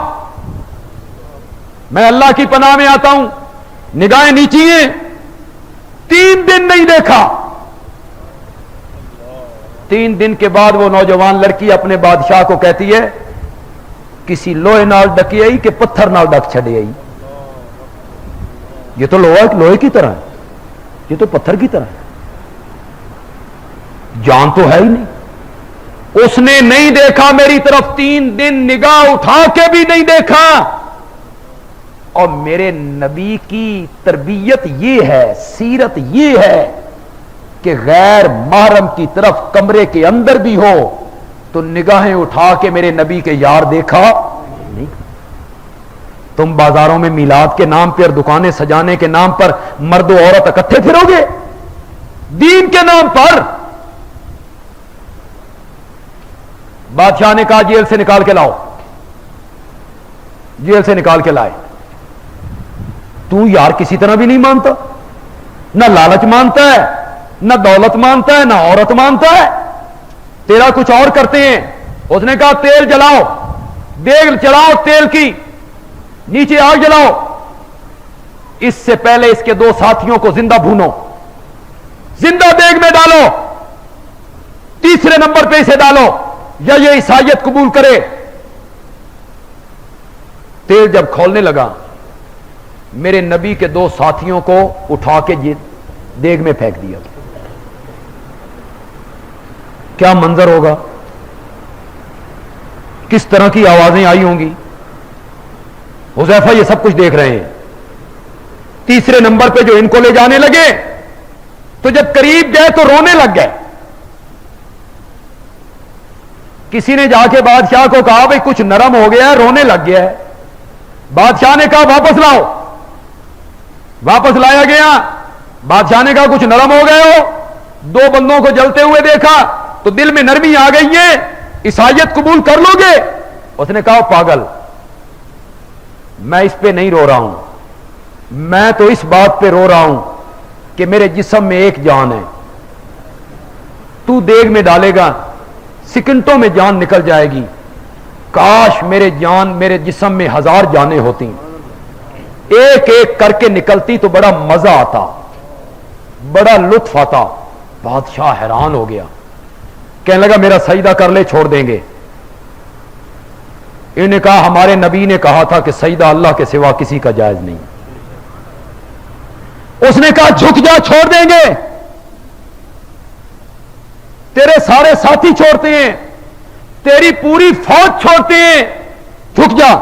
میں اللہ کی پناہ میں آتا ہوں. نگاہیں نیچی ہیں. 3 دن نہیں دیکھا. 3 دن کے بعد وہ نوجوان لڑکی اپنے بادشاہ کو کہتی ہے کسی لوہے نال ڈکی آئی کہ پتھر نال ڈک چھڑی آئی. یہ تو لوہے کی طرح ہے، یہ تو پتھر کی طرح ہے، جان تو ہے ہی نہیں. اس نے نہیں دیکھا میری طرف. 3 دن نگاہ اٹھا کے بھی نہیں دیکھا. اور میرے نبی کی تربیت یہ ہے، سیرت یہ ہے کہ غیر محرم کی طرف کمرے کے اندر بھی ہو تو نگاہیں اٹھا کے میرے نبی کے یار دیکھا نہیں. تم بازاروں میں میلاد کے نام پر، دکانیں سجانے کے نام پر مرد و عورت اکٹھے پھرو گے دین کے نام پر. بادشاہ نے کہا جیل سے نکال کے لاؤ. جیل سے نکال کے لائے. تو یار کسی طرح بھی نہیں مانتا، نہ لالچ مانتا ہے، نہ دولت مانتا ہے، نہ عورت مانتا ہے. تیرا کچھ اور کرتے ہیں. اس نے کہا تیل جلاؤ، دیگ چڑھاؤ تیل کی، نیچے آگ جلاؤ. اس سے پہلے اس کے 2 ساتھیوں کو زندہ بھونو، زندہ دیگ میں ڈالو. تیسرے نمبر پہ اسے ڈالو یا یہ عیسائیت قبول کرے. تیل جب کھولنے لگا میرے نبی کے 2 ساتھیوں کو اٹھا کے دیگ میں پھینک دیا. کیا منظر ہوگا، کس طرح کی آوازیں آئی ہوں گی. حذیفہ یہ سب کچھ دیکھ رہے ہیں. تیسرے نمبر پہ جو ان کو لے جانے لگے تو جب قریب گئے تو رونے لگ گئے. کسی نے جا کے بادشاہ کو کہا بھئی کچھ نرم ہو گیا ہے، رونے لگ گیا ہے. بادشاہ نے کہا واپس لاؤ. واپس لایا گیا. بادشاہ نے کہا کچھ نرم ہو گئے ہو. 2 بندوں کو جلتے ہوئے دیکھا تو دل میں نرمی آ گئی ہے، عیسائیت قبول کر لو گے. اس نے کہا پاگل، میں اس پہ نہیں رو رہا ہوں، میں تو اس بات پہ رو رہا ہوں کہ میرے جسم میں ایک جان ہے. تو دیگ میں ڈالے گا، سیکنڈوں میں جان نکل جائے گی. کاش میرے جسم میں 1000 جانیں ہوتی، ایک ایک کر کے نکلتی تو بڑا مزہ آتا، بڑا لطف آتا. بادشاہ حیران ہو گیا، کہنے لگا میرا سجدہ کر لے، چھوڑ دیں گے. انہوں نے کہا ہمارے نبی نے کہا تھا کہ سجدہ اللہ کے سوا کسی کا جائز نہیں. اس نے کہا جھک جا، چھوڑ دیں گے. تیرے سارے ساتھی چھوڑتے ہیں، تیری پوری فوج چھوڑتے ہیں، جھک جا.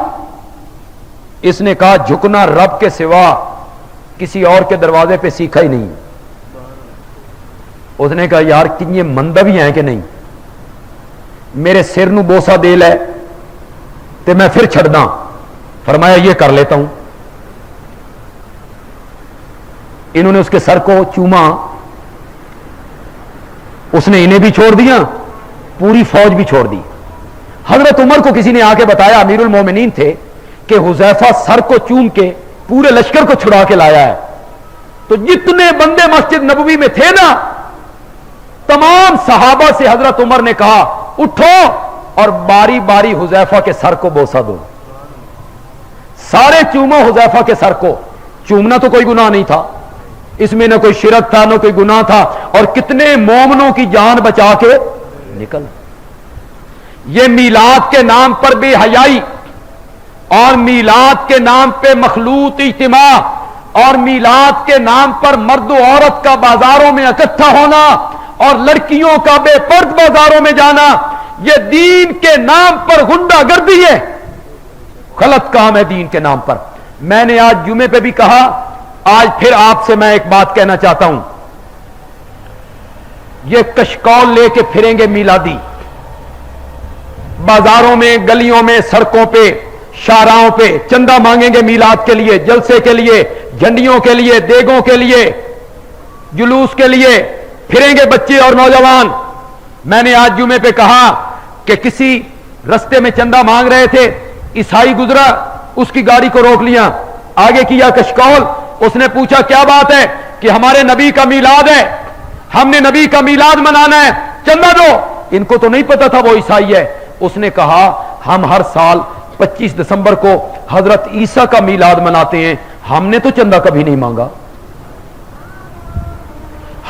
اس نے کہا جھکنا رب کے سوا کسی اور کے دروازے پہ سیکھا ہی نہیں. اس نے کہا یار یہ مندہ بھی ہیں کہ نہیں، میرے سر نو بوسا دے لے تے میں پھر چھڑنا. فرمایا یہ کر لیتا ہوں. انہوں نے اس کے سر کو چوما. اس نے انہیں بھی چھوڑ دیا، پوری فوج بھی چھوڑ دی. حضرت عمر کو کسی نے آ کے بتایا، امیر المومنین تھے، کہ حذیفہ سر کو چوم کے پورے لشکر کو چھڑا کے لایا ہے. تو جتنے بندے مسجد نبوی میں تھے نا، تمام صحابہ سے حضرت عمر نے کہا اٹھو اور باری باری حذیفہ کے سر کو بوسہ دو. سارے چومو حذیفہ کے سر کو. چومنا تو کوئی گناہ نہیں تھا، اس میں نہ کوئی شرک تھا نہ کوئی گناہ تھا، اور کتنے مومنوں کی جان بچا کے نکل. یہ میلاد کے نام پر بے حیائی اور میلاد کے نام پہ مخلوط اجتماع اور میلاد کے نام پر مرد و عورت کا بازاروں میں اکٹھا ہونا اور لڑکیوں کا بے پرد بازاروں میں جانا، یہ دین کے نام پر غنڈہ گردی ہے، غلط کام ہے دین کے نام پر. میں نے آج جمعے پہ بھی کہا، آج پھر آپ سے میں ایک بات کہنا چاہتا ہوں. یہ کشکول لے کے پھریں گے میلادی، بازاروں میں، گلیوں میں، سڑکوں پہ، شاہراہوں پہ چندہ مانگیں گے میلاد کے لیے، جلسے کے لیے، جھنڈیوں کے لیے، دیگوں کے لیے، جلوس کے لیے پھریں گے بچے اور نوجوان. میں نے آج جمعے پہ کہا کہ کسی رستے میں چندہ مانگ رہے تھے، عیسائی گزرا، اس کی گاڑی کو روک لیا، آگے کیا کشکول. اس نے پوچھا کیا بات ہے؟ کہ ہمارے نبی کا میلاد ہے، ہم نے نبی کا میلاد منانا ہے، چندہ دو. ان کو تو نہیں پتا تھا وہ عیسائی ہے. اس نے کہا ہم ہر سال 25 دسمبر کو حضرت عیسیٰ کا میلاد مناتے ہیں، ہم نے تو چندہ کبھی نہیں مانگا،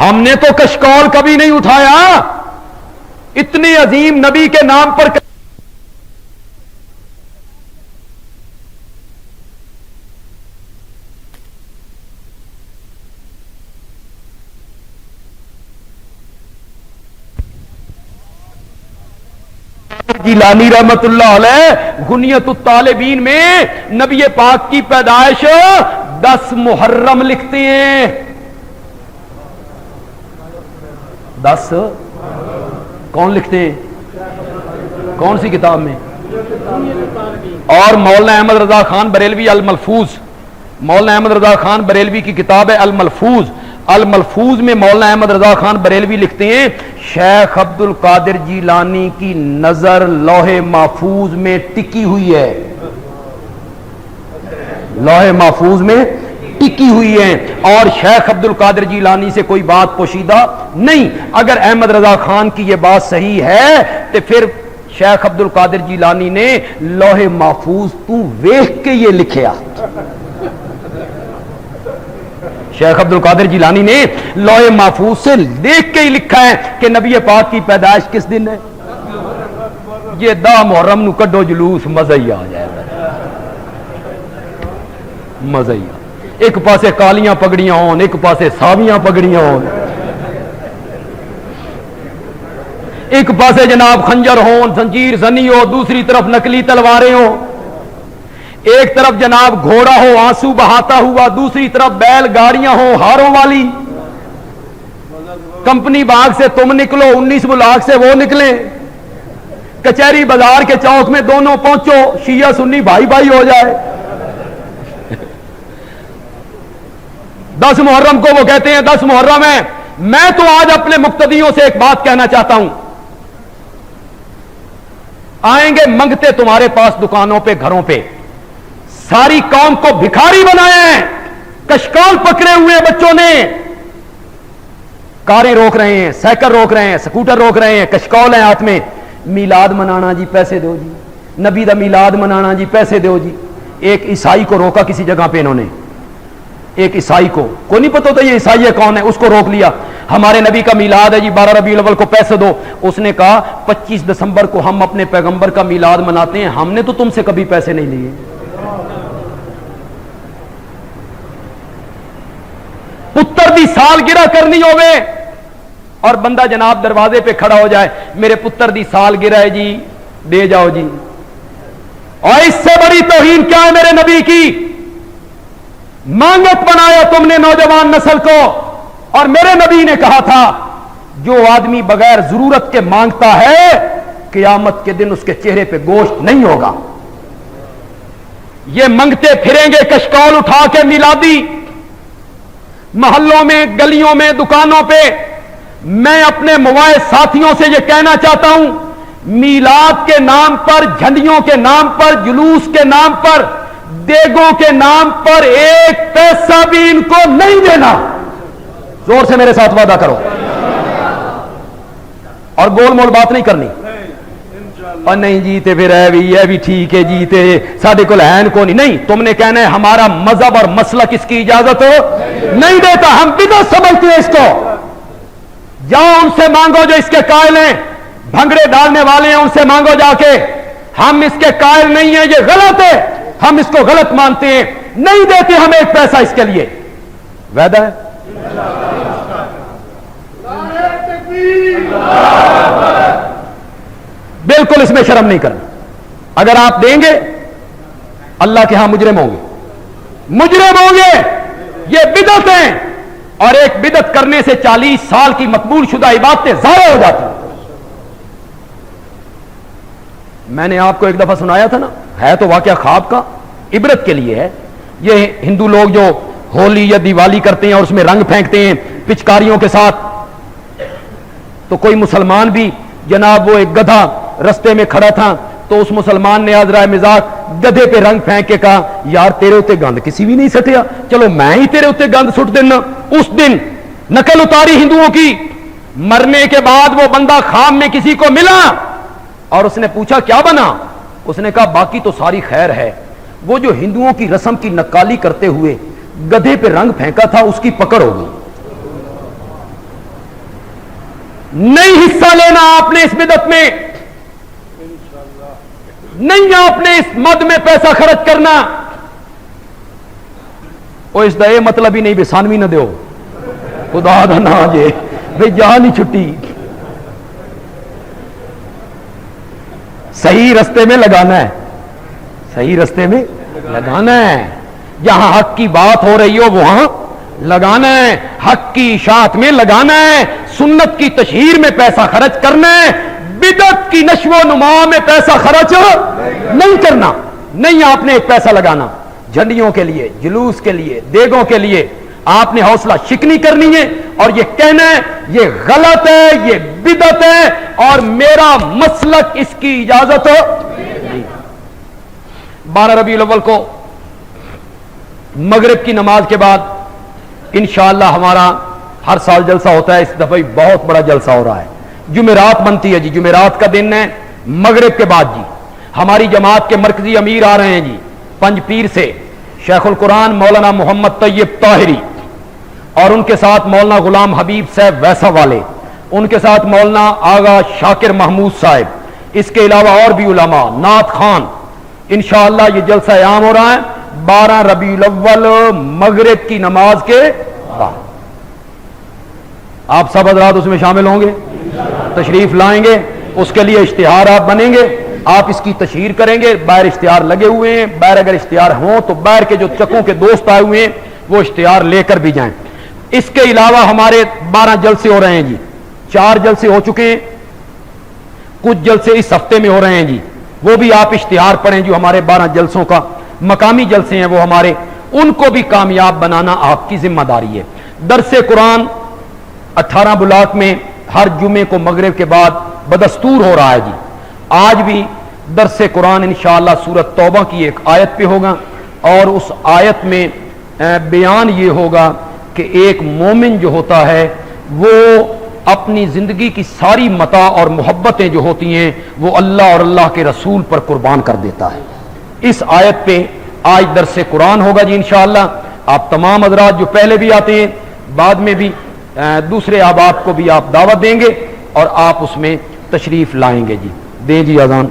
ہم نے تو کشکول کبھی نہیں اٹھایا. اتنے عظیم نبی کے نام پر جیلانی رحمت اللہ علیہ غنیت الطالبین میں نبی پاک کی پیدائش 10 محرم لکھتے ہیں. 10 کون لکھتے ہیں؟ کون سی کتاب میں؟ اور مولانا احمد رضا خان بریلوی الملفوظ، مولانا احمد رضا خان بریلوی کی کتاب ہے الملفوظ. الملفوظ میں مولانا احمد رضا خان بریلوی لکھتے ہیں شیخ عبد القادر جیلانی کی نظر لوح محفوظ میں ٹکی ہوئی ہے، لوح محفوظ میں ٹکی ہوئی ہے، اور شیخ عبد القادر جیلانی سے کوئی بات پوشیدہ نہیں. اگر احمد رضا خان کی یہ بات صحیح ہے تو پھر شیخ عبد القادر جیلانی نے لوح محفوظ تو ویکھ کے یہ لکھیا. شیخ عبد القادر جیلانی نے لوح محفوظ سے دیکھ کے ہی لکھا ہے کہ نبی پاک کی پیدائش کس دن ہے. یہ 10 محرم نو کڈو جلوس، مزہ ہی آ جائے گا، مزہ ہی آ. ایک پاسے کالیاں پگڑیاں ہون، ایک پاسے ساویاں پگڑیاں ہون، ایک پاسے جناب خنجر ہون، زنجیر زنی ہو، دوسری طرف نکلی تلواریں ہوں، ایک طرف جناب گھوڑا ہو آنسو بہاتا ہوا، دوسری طرف بیل گاڑیاں ہوں ہاروں والی. کمپنی باغ سے تم نکلو، 19 بلاک سے وہ نکلیں، کچہری بازار کے چوک میں دونوں پہنچو، شیعہ سنی بھائی بھائی ہو جائے. 10 محرم کو وہ کہتے ہیں 10 محرم ہے. میں تو آج اپنے مقتدیوں سے ایک بات کہنا چاہتا ہوں، آئیں گے منگتے تمہارے پاس دکانوں پہ، گھروں پہ، ساری قوم کو بھکاری بنایا ہے، کشکول پکڑے ہوئے بچوں نے، کاریں روک رہے ہیں، سائیکل روک رہے ہیں، سکوٹر روک رہے ہیں، کشکول ہیں ہاتھ میں. میلاد منانا جی پیسے دو جی، نبی دا میلاد منانا جی پیسے دو جی. ایک عیسائی کو روکا کسی جگہ پہ انہوں نے، ایک عیسائی کو کوئی نہیں پتا ہوتا یہ عیسائی ہے کون ہے، اس کو روک لیا. ہمارے نبی کا میلاد ہے جی 12 ربیع الاول کو پیسے دو. اس نے کہا 25 دسمبر کو ہم اپنے پیغمبر کا میلاد مناتے ہیں، ہم نے تو تم سے کبھی پیسے نہیں لیے. پتر دی سالگرہ کرنی ہوئے اور بندہ جناب دروازے پہ کھڑا ہو جائے، میرے پتر دی سالگرہ ہے جی دے جاؤ جی. اور اس سے بڑی توہین کیا ہے میرے نبی کی؟ مانگت بنایا تم نے نوجوان نسل کو. اور میرے نبی نے کہا تھا جو آدمی بغیر ضرورت کے مانگتا ہے قیامت کے دن اس کے چہرے پہ گوشت نہیں ہوگا. یہ منگتے پھریں گے کشکول اٹھا کے میلادی، محلوں میں، گلیوں میں، دکانوں پہ. میں اپنے مواعظ ساتھیوں سے یہ کہنا چاہتا ہوں میلاد کے نام پر، جھنڈیوں کے نام پر، جلوس کے نام پر، دیگوں کے نام پر ایک پیسہ بھی ان کو نہیں دینا. زور سے میرے ساتھ وعدہ کرو. اور گول مول بات نہیں کرنی. اور نہیں جی تے پھر یہ بھی ٹھیک ہے جی تے ساڈے کول ہے کو نہیں. تم نے کہنا ہے ہمارا مذہب اور مسلک اس کی اجازت نہیں دیتا. ہم بدعت سمجھتے ہیں اس کو. جاؤ ان سے مانگو جو اس کے قائل ہیں، بھنگڑے ڈالنے والے ہیں، ان سے مانگو جا کے. ہم اس کے قائل نہیں ہیں، یہ غلط ہے، ہم اس کو غلط مانتے ہیں، نہیں دیتے ہم ایک پیسہ اس کے لیے. وعدہ ہے. بالکل اس میں شرم نہیں کرنا. اگر آپ دیں گے اللہ کے ہاں مجرم ہوں گے، مجرم ہوں گے. یہ بدعت ہیں، اور ایک بدعت کرنے سے 40 سال کی مقبول شدہ عبادتیں ضائع ہو جاتی ہیں. میں نے آپ کو ایک دفعہ سنایا تھا نا، ہے تو واقعہ خواب کا، عبرت کے لیے ہے. یہ ہندو لوگ جو ہولی یا دیوالی کرتے ہیں اور اس میں رنگ پھینکتے ہیں پچکاریوں کے ساتھ، تو کوئی مسلمان بھی جناب وہ ایک گدھا رستے میں کھڑا تھا، تو اس مسلمان نے آزرائے مزاق گدھے پہ رنگ پھینک کے کہا یار تیرے اتنے گند کسی بھی نہیں سٹیا، چلو میں ہی تیرے اتنے گند سٹ دینا. اس دن نقل اتاری ہندوؤں کی. مرنے کے بعد وہ بندہ خام میں کسی کو ملا اور اس نے پوچھا کیا بنا؟ اس نے کہا باقی تو ساری خیر ہے، وہ جو ہندوؤں کی رسم کی نقالی کرتے ہوئے گدھے پہ رنگ پھینکا تھا اس کی پکڑ ہو گئی. نہیں حصہ لینا آپ نے اس بدعت میں، نہیں آپ نے اس مد میں پیسہ خرچ کرنا. وہ اس دا یہ مطلب ہی نہیں بھی سانوی نہ دیو، خدا دا نا جے بھئی جہاں نہیں چھٹی. صحیح رستے میں لگانا ہے، صحیح رستے میں لگانا ہے. جہاں حق کی بات ہو رہی ہو وہاں لگانا ہے، حق کی اشاعت میں لگانا ہے، سنت کی تشہیر میں پیسہ خرچ کرنا ہے. بدعت کی نشو و نما میں پیسہ خرچ نہیں کرنا. نہیں آپ نے ایک پیسہ لگانا جھنڈیوں کے لیے، جلوس کے لیے، دیگوں کے لیے. آپ نے حوصلہ شکنی کرنی ہے اور یہ کہنا ہے یہ غلط ہے، یہ بدعت ہے اور میرا مسلک اس کی اجازت نہیں. 12 ربیع الاول کو مغرب کی نماز کے بعد انشاءاللہ ہمارا ہر سال جلسہ ہوتا ہے، اس دفعہ بہت بڑا جلسہ ہو رہا ہے. جمعرات بنتی ہے جی، جمعرات کا دن ہے مغرب کے بعد جی. ہماری جماعت کے مرکزی امیر آ رہے ہیں جی پنج پیر سے، شیخ القرآن مولانا محمد طیب طاہری، اور ان کے ساتھ مولانا غلام حبیب صاحب ویسا والے، ان کے ساتھ مولانا آغا شاکر محمود صاحب، اس کے علاوہ اور بھی علماء، نعت خان. انشاءاللہ یہ جلسہ عام ہو رہا ہے 12 ربیع الاول مغرب کی نماز کے بعد. آپ سب حضرات اس میں شامل ہوں گے، تشریف لائیں گے. اس کے لیے اشتہار آپ بنیں گے، آپ اس کی تشہیر کریں گے. باہر اشتہار لگے ہوئے ہیں، باہر اگر اشتہار ہوں تو باہر کے جو چکوں کے دوست آئے ہوئے ہیں وہ اشتہار لے کر بھی جائیں. اس کے علاوہ ہمارے 12 جلسے ہو رہے ہیں جی. 4 جلسے ہو چکے ہیں، کچھ جلسے اس ہفتے میں ہو رہے ہیں جی. وہ بھی آپ اشتہار پڑھیں جو ہمارے 12 جلسوں کا مقامی جلسے ہیں وہ ہمارے، ان کو بھی کامیاب بنانا آپ کی ذمہ داری ہے. درس قرآن 18 بلاک میں ہر جمعے کو مغرب کے بعد بدستور ہو رہا ہے جی. آج بھی درس قرآن انشاءاللہ سورۃ توبہ کی ایک آیت پہ ہوگا، اور اس آیت میں بیان یہ ہوگا کہ ایک مومن جو ہوتا ہے وہ اپنی زندگی کی ساری متاع اور محبتیں جو ہوتی ہیں وہ اللہ اور اللہ کے رسول پر قربان کر دیتا ہے. اس آیت پہ آج درس قرآن ہوگا جی انشاءاللہ. آپ تمام حضرات جو پہلے بھی آتے ہیں بعد میں بھی دوسرے احباب کو بھی آپ دعوت دیں گے اور آپ اس میں تشریف لائیں گے جی. دیں جی اذان.